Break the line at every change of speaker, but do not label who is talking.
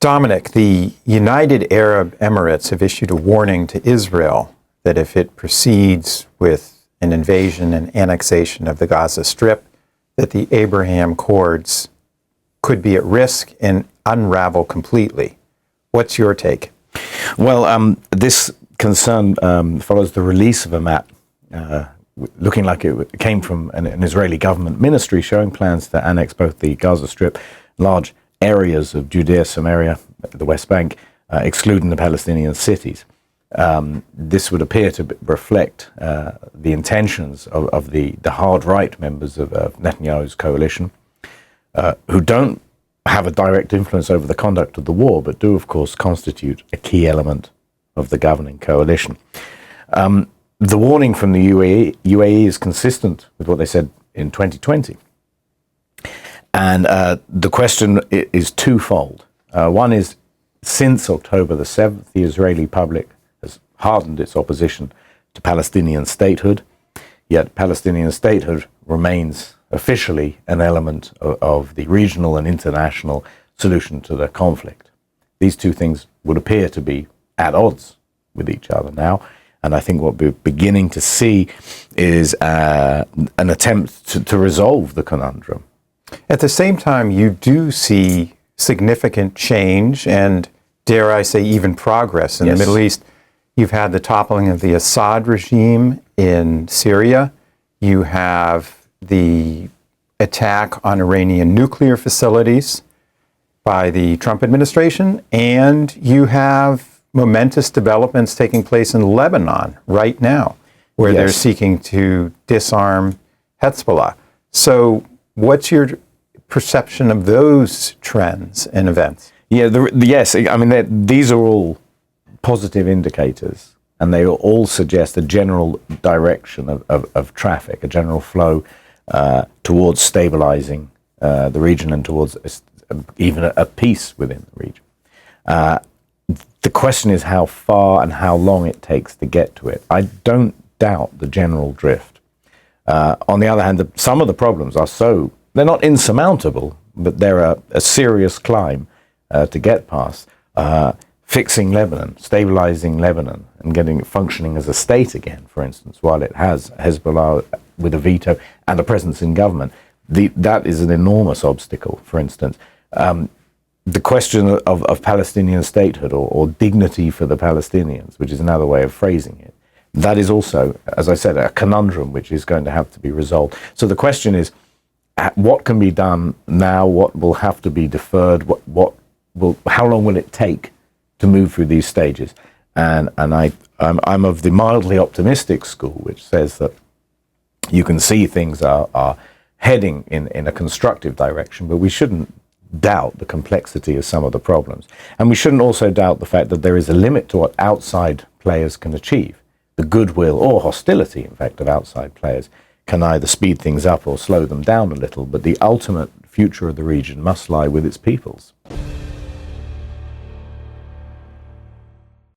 Dominic, the United Arab Emirates have issued a warning to Israel that if it proceeds with an invasion and annexation of the Gaza Strip, that the Abraham Accords could be at risk and unravel completely. What's your take?
Well, this concern follows the release of a map looking like it came from an Israeli government ministry showing plans to annex both the Gaza Strip, large areas of Judea, Samaria, the West Bank, excluding the Palestinian cities. This would appear to reflect the intentions of the hard right members of Netanyahu's coalition, who don't have a direct influence over the conduct of the war, but do, of course, constitute a key element of the governing coalition. The warning from the UAE is consistent with what they said in 2020. And the question is twofold. One is, since October the 7th, the Israeli public has hardened its opposition to Palestinian statehood, yet Palestinian statehood remains officially an element of the regional and international solution to the conflict. These two things would appear to be at odds with each other now, and I think what we're beginning to see is an attempt to resolve the conundrum.
At the same time, you do see significant change and, dare I say, even progress in the Middle East. You've had the toppling of the Assad regime in Syria. You have the attack on Iranian nuclear facilities by the Trump administration, and you have momentous developments taking place in Lebanon right now, where they're seeking to disarm Hezbollah. So what's your perception of those trends and events? Yes, I mean, these are all positive indicators, and they all suggest a general direction of traffic, a general flow towards stabilizing the region and towards even a peace within the region. The question is how far and how long it takes to get to it. I don't doubt the general drift. On the other hand, some of the problems are they're not insurmountable, but they're a serious climb to get past. Fixing Lebanon, stabilizing Lebanon, and getting it functioning as a state again, for instance, while it has Hezbollah with a veto and a presence in government. That is an enormous obstacle, for instance. The question of Palestinian statehood or dignity for the Palestinians, which is another way of phrasing it, that is also, as I said, a conundrum which is going to have to be resolved. So the question is, what can be done now? What will have to be deferred? How long will it take to move through these stages? And I'm of the mildly optimistic school, which says that you can see things are heading in a constructive direction, but we shouldn't doubt the complexity of some of the problems. And we shouldn't also doubt the fact that there is a limit to what outside players can achieve. The goodwill or hostility, in fact, of outside players can either speed things up or slow them down a little, but the ultimate future of the region must lie with its peoples.